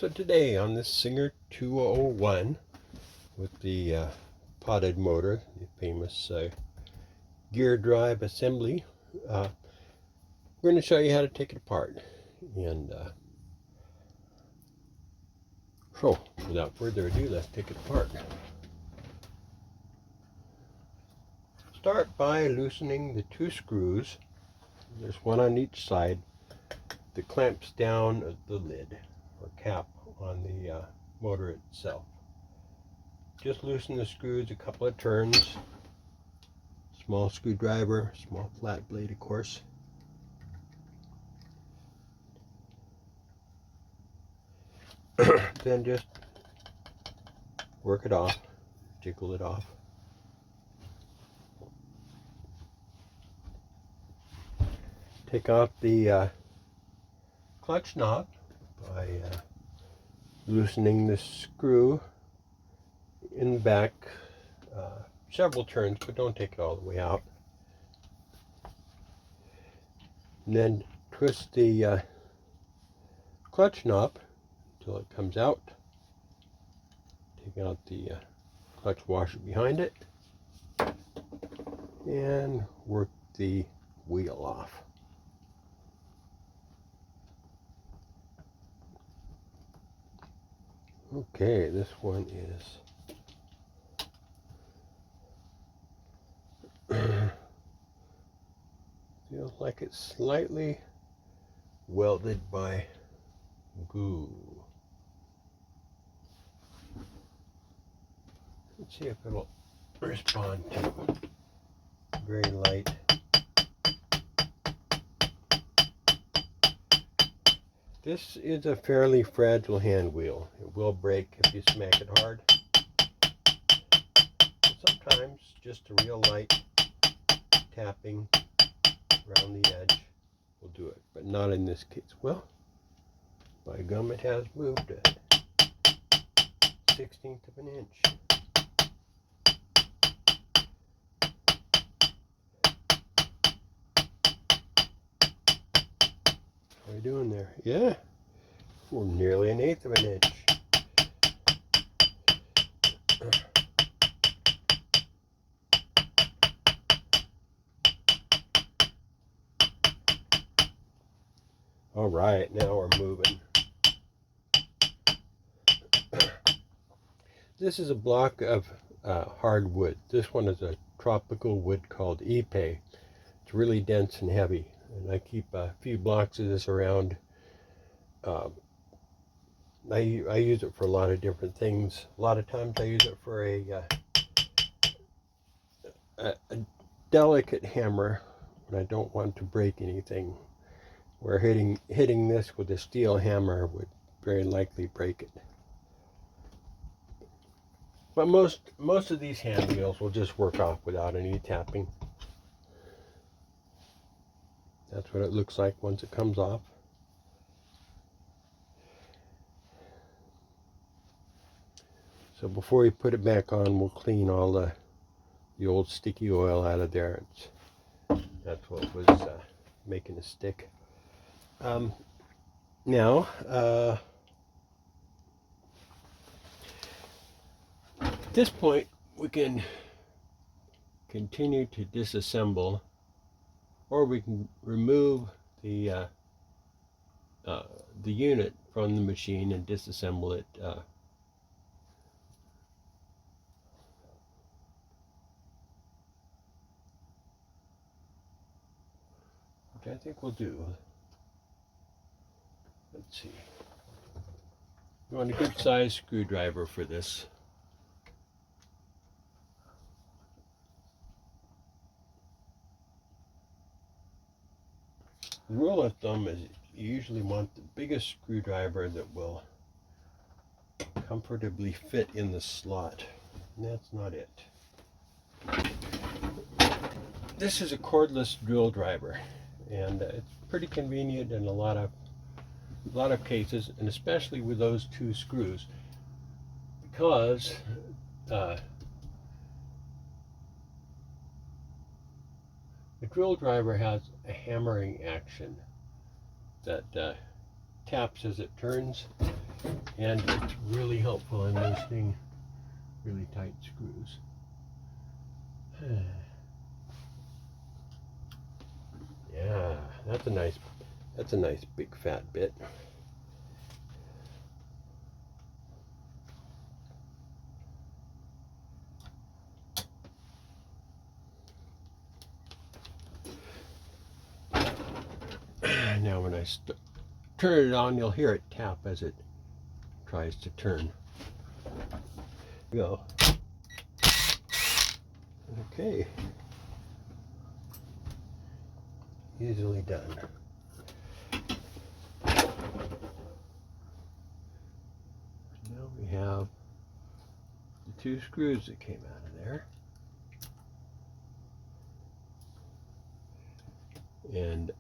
So today on this Singer 201 with the potted motor, the famous gear drive assembly, we're going to show you how to take it apart. And so without further ado, let's take it apart. Start by loosening the two screws. There's one on each side that clamps down the lid or cap on the motor itself. Just loosen the screws a couple of turns. Small screwdriver, small flat blade, of course. Then just work it off, jiggle it off. Take off the clutch knob by loosening the screw in the back several turns, but don't take it all the way out. And then twist the clutch knob until it comes out. Take out the clutch washer behind it and work the wheel off. Okay, this one is feels like it's slightly welded by glue. Let's see if it'll respond to very light. This is a fairly fragile hand wheel. It will break if you smack it hard. But sometimes just a real light tapping around the edge will do it, but not in this case. Well, by gum, it has moved a 1/16 of an inch. What are you doing there? Yeah, we're nearly 1/8 of an inch. All right, now we're moving. This is a block of hardwood. This one is a tropical wood called ipe. It's really dense and heavy, and I keep a few blocks of this around. I use it for a lot of different things. A lot of times I use it for a delicate hammer when I don't want to break anything, where hitting this with a steel hammer would very likely break it. But most of these hand wheels will just work off without any tapping. That's what it looks like once it comes off. So before we put it back on, we'll clean all the old sticky oil out of there. That's what was making it stick. Now, at this point, we can continue to disassemble, or we can remove the unit from the machine and disassemble it. Which I think we'll do. Let's see. You want a good size screwdriver for this. The rule of thumb is you usually want the biggest screwdriver that will comfortably fit in the slot. And that's not it. This is a cordless drill driver, and it's pretty convenient in a lot of cases, and especially with those two screws, because the drill driver has a hammering action that taps as it turns, And it's really helpful in loosening really tight screws. Yeah, that's a nice big fat bit. Now when I turn it on, you'll hear it tap as it tries to turn. Go. Okay. Easily done. Now we have the 2 screws that came out of there. And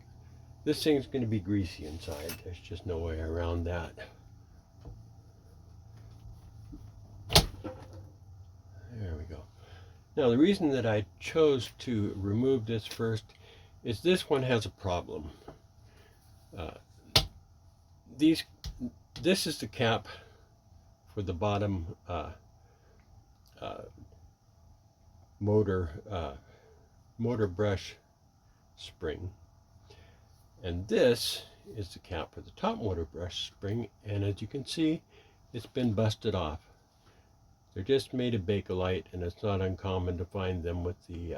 this thing's going to be greasy inside. There's just no way around that. There we go. Now the reason that I chose to remove this first is this one has a problem. This is the cap for the bottom motor brush spring, and this is the cap for the top motor brush spring, and as you can see, it's been busted off. They're just made of Bakelite, and it's not uncommon to find them with the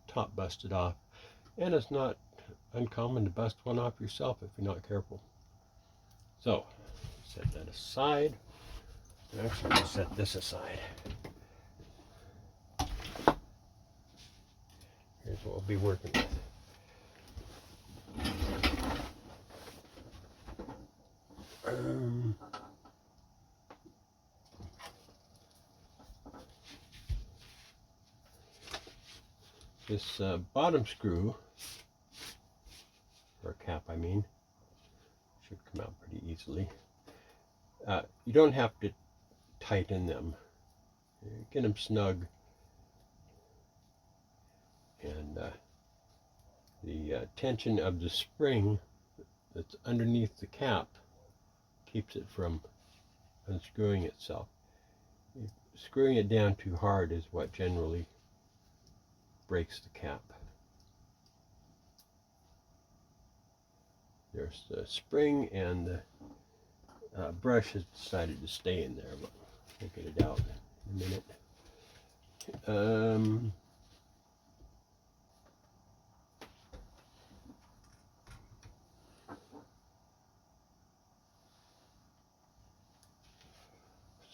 top busted off, and it's not uncommon to bust one off yourself if you're not careful. So set that aside. Actually, we'll set this aside. Here's what we'll be working with. This bottom screw, or cap I mean, should come out pretty easily. You don't have to tighten them. Get them snug, and the tension of the spring that's underneath the cap keeps it from unscrewing itself. Screwing it down too hard is what generally breaks the cap. There's the spring, and the brush has decided to stay in there, but we'll get it out in a minute.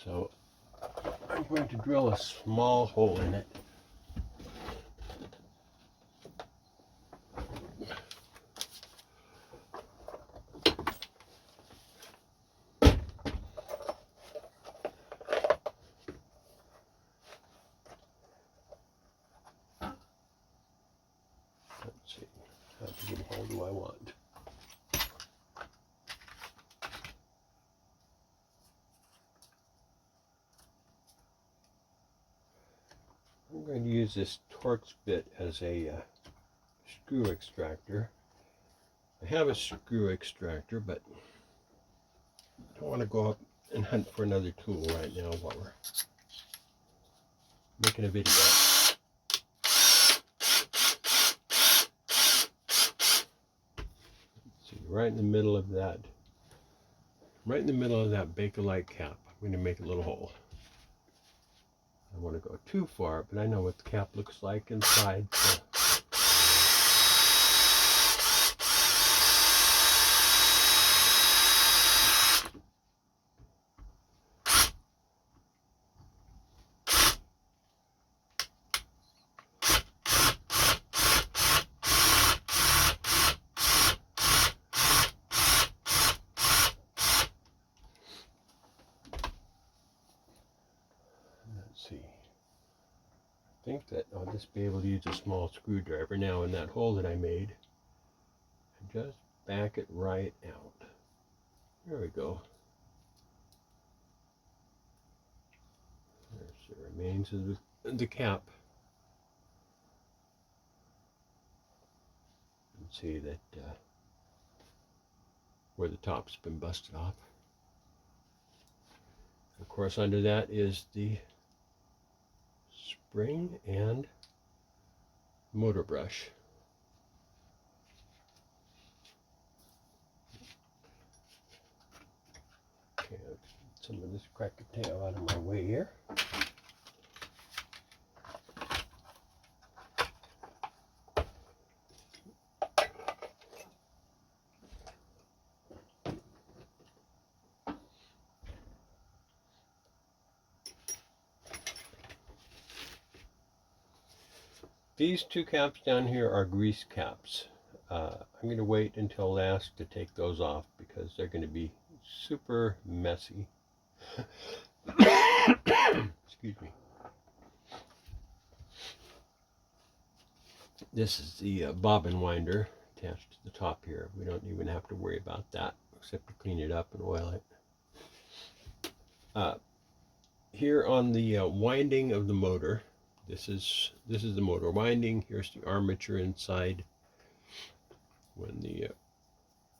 So I'm going to drill a small hole in it. Let's see, how big a hole do I want? I'm going to use this Torx bit as a screw extractor. I have a screw extractor, but I don't want to go up and hunt for another tool right now while we're making a video. See, right in the middle of that Bakelite cap, I'm going to make a little hole. I don't want to go too far, but I know what the cap looks like inside. So. See, I think that I'll just be able to use a small screwdriver now in that hole that I made and just back it right out. There we go. There's the remains of the cap. You can see that where the top's been busted off. course, under that is the spring and motor brush. Okay, I'll get some of this cracker tail out of my way here. These two caps down here are grease caps. I'm going to wait until last to take those off because they're going to be super messy. Excuse me. This is the bobbin winder attached to the top here. We don't even have to worry about that except to clean it up and oil it. Here on the winding of the motor, this is the motor winding. Here's the armature inside. When the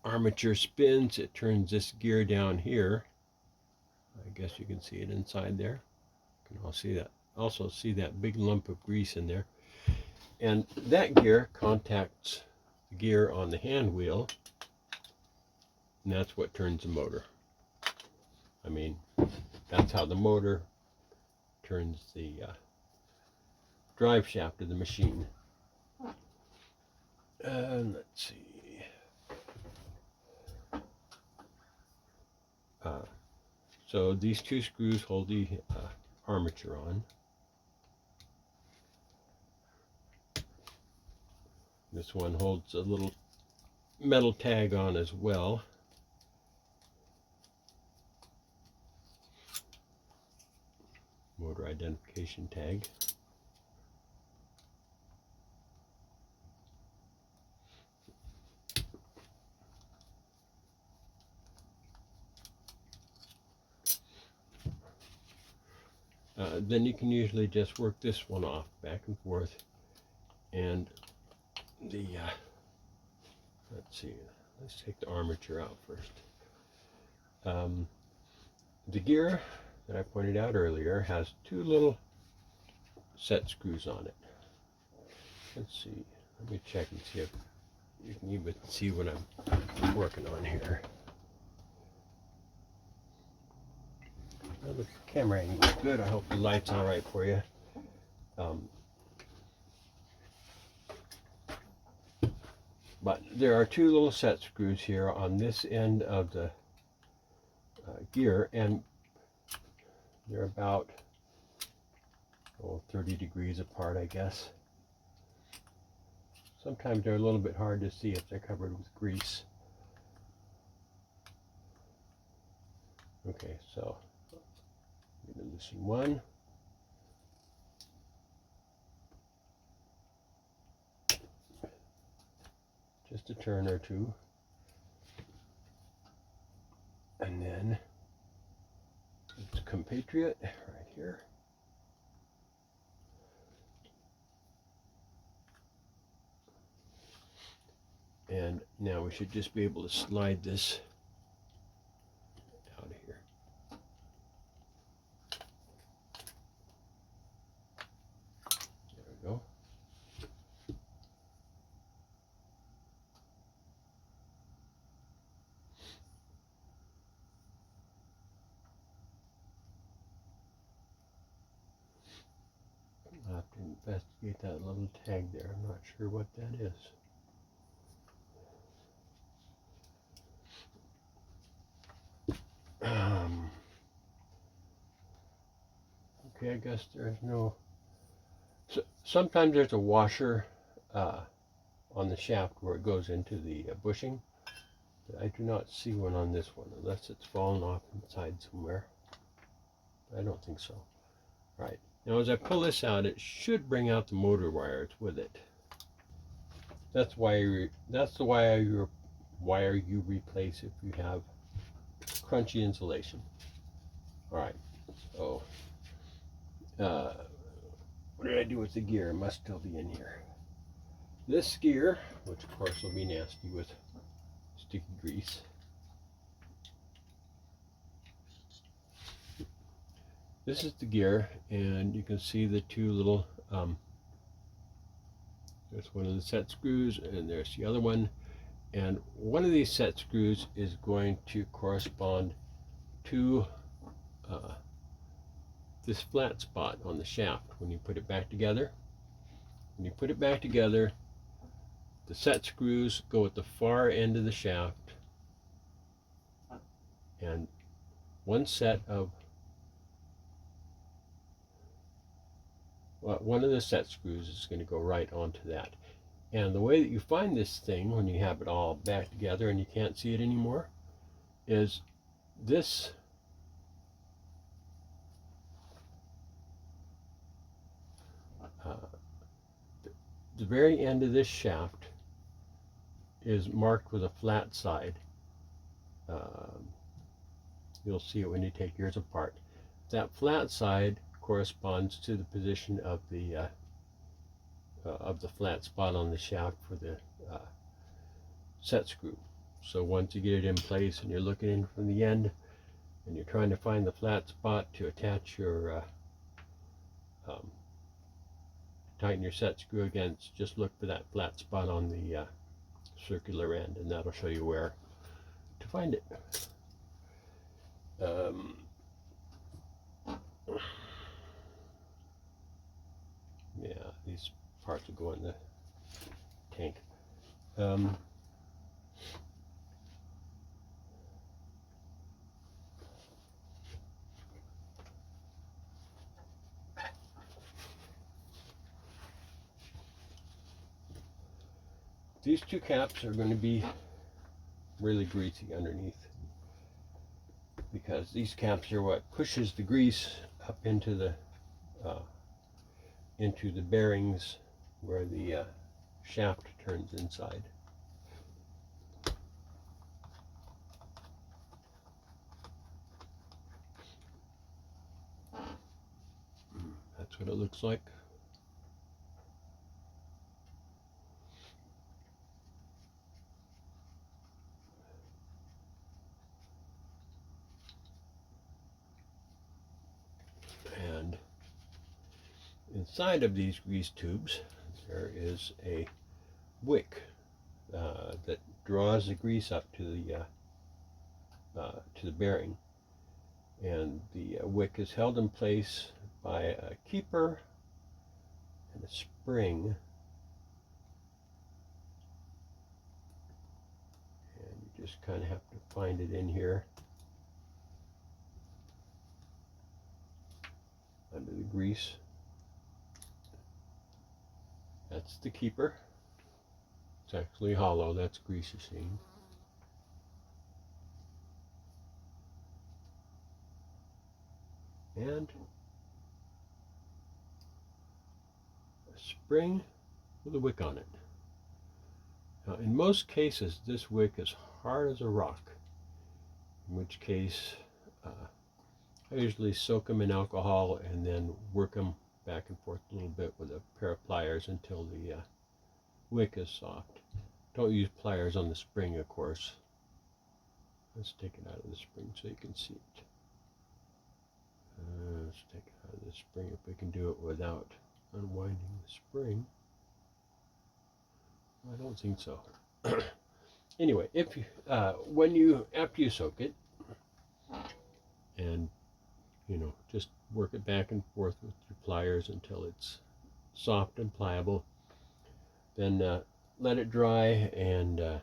armature spins, it turns this gear down here. I guess you can see it inside there. You can also see that big lump of grease in there. And that gear contacts the gear on the hand wheel, and that's what turns the motor. I mean, that's how the motor turns the drive shaft of the machine. And let's see. So these two screws hold the armature on. This one holds a little metal tag on as well. Motor identification tag. Then you can usually just work this one off back and forth, and the let's see, let's take the armature out first. The gear that I pointed out earlier has two little set screws on it. Let's see, let me check and see if you can even see what I'm working on here. Well, the camera angle is good. I hope the light's all right for you. But there are two little set screws here on this end of the gear, and they're about 30 degrees apart, I guess. Sometimes they're a little bit hard to see if they're covered with grease. Okay, so I'm going to loosen one. Just a turn or two. And then it's compatriot right here. And now we should just be able to slide this out of here. There we go. I'll have to investigate that little tag there. I'm not sure what that is. Okay, I guess there's no... So, sometimes there's a washer on the shaft where it goes into the bushing, but I do not see one on this one, unless it's fallen off inside somewhere. I don't think so. All right, now as I pull this out, it should bring out the motor wires with it. That's the wire you replace if you have crunchy insulation. All right, so what did I do with the gear? It must still be in here. This gear, which of course will be nasty with sticky grease. This is the gear, and you can see the two little, there's one of the set screws, and there's the other one. And one of these set screws is going to correspond to this flat spot on the shaft when you put it back together. When you put it back together, the set screws go at the far end of the shaft, and one set of one of the set screws is going to go right onto that. And the way that you find this thing when you have it all back together and you can't see it anymore is this the very end of this shaft is marked with a flat side. You'll see it when you take yours apart. That flat side corresponds to the position of the flat spot on the shaft for the set screw. So once you get it in place and you're looking in from the end and you're trying to find the flat spot to attach your tighten your set screw against, just look for that flat spot on the circular end, and that'll show you where to find it. Yeah, these parts will go in the tank. These two caps are going to be really greasy underneath, because these caps are what pushes the grease up into the bearings where the shaft turns inside. That's what it looks like. And inside of these grease tubes there is a wick that draws the grease up to the bearing, and the wick is held in place by a keeper and a spring, and you just kind of have to find it in here under the grease. That's the keeper. It's actually hollow. That's grease you're seeing. And a spring with a wick on it. Now, in most cases, this wick is hard as a rock, in which case I usually soak them in alcohol and then work them back and forth a little bit with a pair of pliers until the wick is soft. Don't use pliers on the spring, of course. Let's take it out of the spring so you can see it. Let's take it out of the spring if we can do it without unwinding the spring. I don't think so. Anyway, if you after you soak it, and just work it back and forth with your pliers until it's soft and pliable, then let it dry, and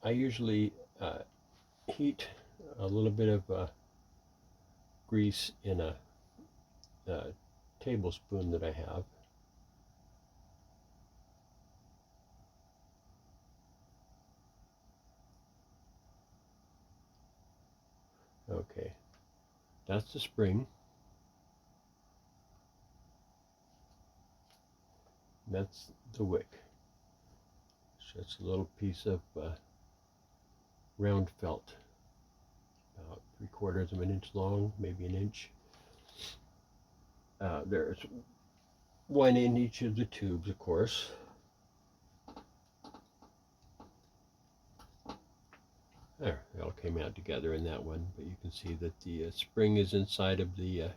I usually heat a little bit of grease in a tablespoon that I have. Okay, that's the spring. That's the wick. So it's a little piece of round felt, about 3/4 of an inch long, maybe an inch. There's one in each of the tubes, of course. There, they all came out together in that one, but you can see that the spring is inside of the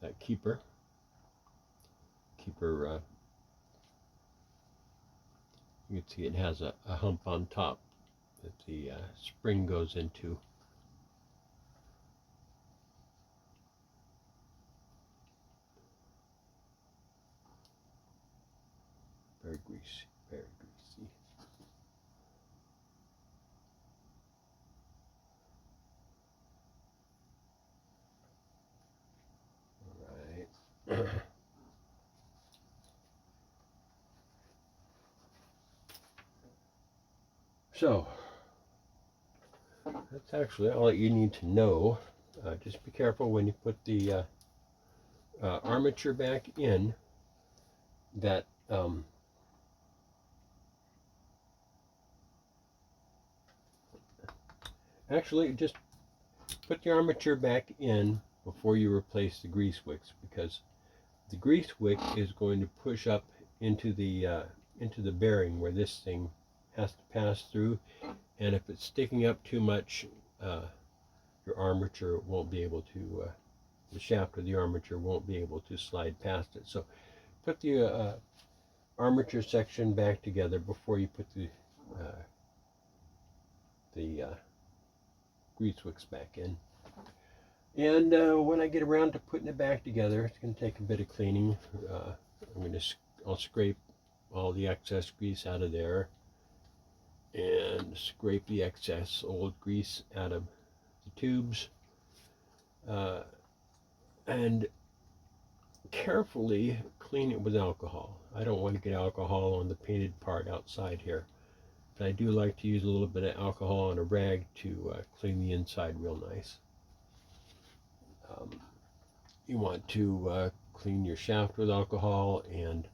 that keeper. You can see it has a hump on top that the spring goes into. Very greasy, very greasy. All right. So, that's actually all that you need to know. Just be careful when you put the armature back in that actually just put the armature back in before you replace the grease wicks, because the grease wick is going to push up into the bearing where this thing has to pass through, and if it's sticking up too much, your armature won't be able to, the shaft of the armature won't be able to slide past it. So put the armature section back together before you put the grease wicks back in. And when I get around to putting it back together, it's going to take a bit of cleaning. I'll scrape all the excess grease out of there, and scrape the excess old grease out of the tubes, and carefully clean it with alcohol. I don't want to get alcohol on the painted part outside here, but I do like to use a little bit of alcohol on a rag to clean the inside real nice. You want to clean your shaft with alcohol, and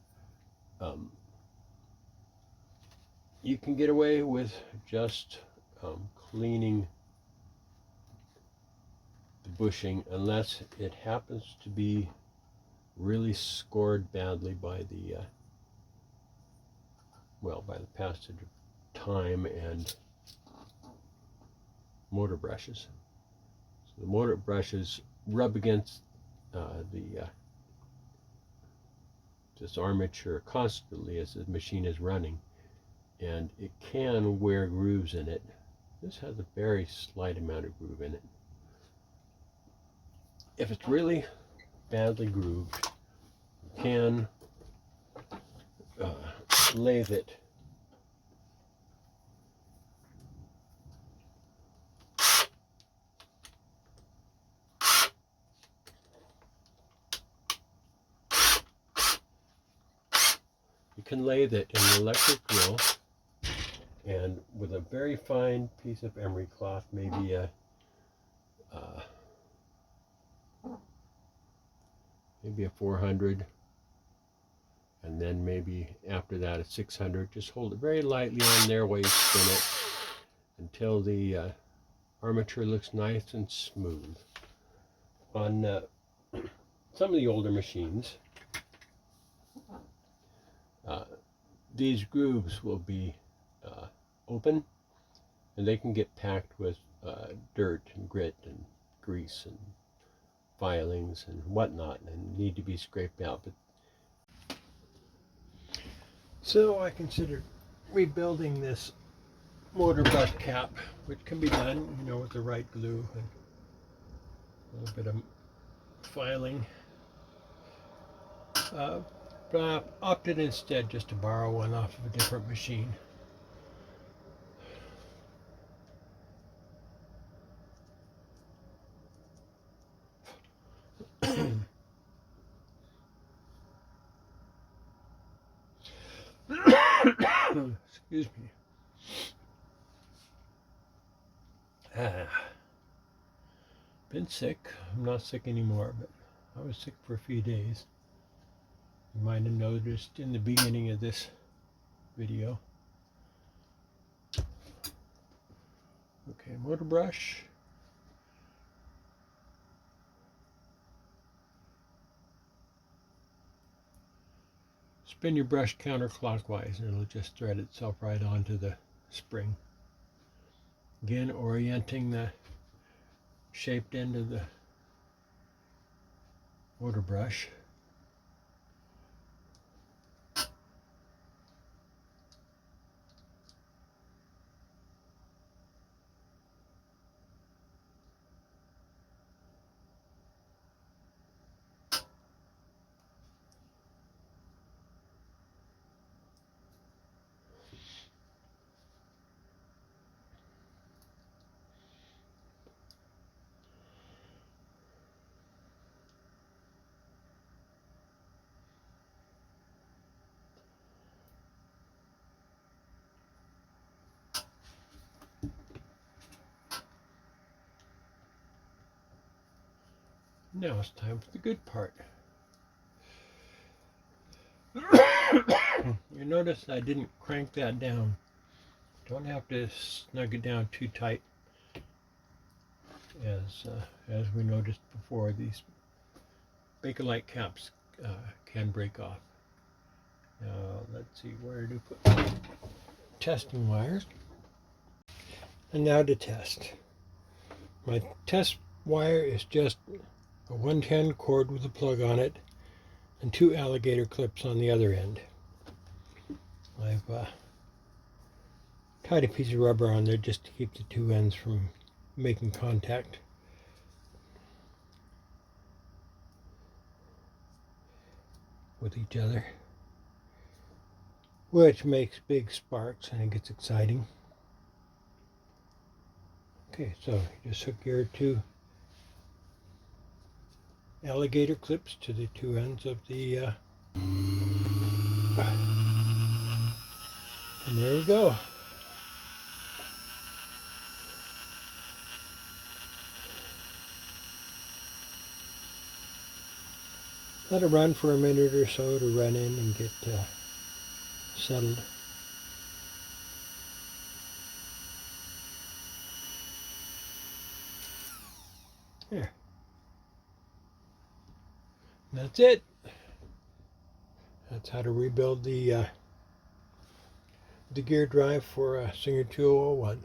you can get away with just cleaning the bushing unless it happens to be really scored badly by the by the passage of time and motor brushes. So the motor brushes rub against this armature constantly as the machine is running, and it can wear grooves in it. This has a very slight amount of groove in it. If it's really badly grooved, you can lathe it. You can lathe it in an electric drill, and with a very fine piece of emery cloth, maybe a 400, and then maybe after that a 600. Just hold it very lightly on there while you spin it until the armature looks nice and smooth. On some of the older machines, these grooves will be open, and they can get packed with dirt and grit and grease and filings and whatnot, and need to be scraped out. So I considered rebuilding this motor brush cap, which can be done, with the right glue and a little bit of filing. But I opted instead just to borrow one off of a different machine. Excuse me. Been sick. I'm not sick anymore, but I was sick for a few days. You might have noticed in the beginning of this video. Okay, motor brush. Spin your brush counterclockwise and it'll just thread itself right onto the spring. Again, orienting the shaped end of the motor brush. Now it's time for the good part. You notice I didn't crank that down. Don't have to snug it down too tight, as we noticed before. These Bakelite caps can break off. Now let's see, where to put my testing wires. And now to test. My test wire is just a 110 cord with a plug on it and 2 alligator clips on the other end. I've tied a piece of rubber on there just to keep the two ends from making contact. With each other, which makes big sparks and it gets exciting. Okay, so you just hook your 2 alligator clips to the 2 ends of the and there we go. Let it run for a minute or so to run in and get settled. There. That's it. That's how to rebuild the gear drive for a Singer 2001.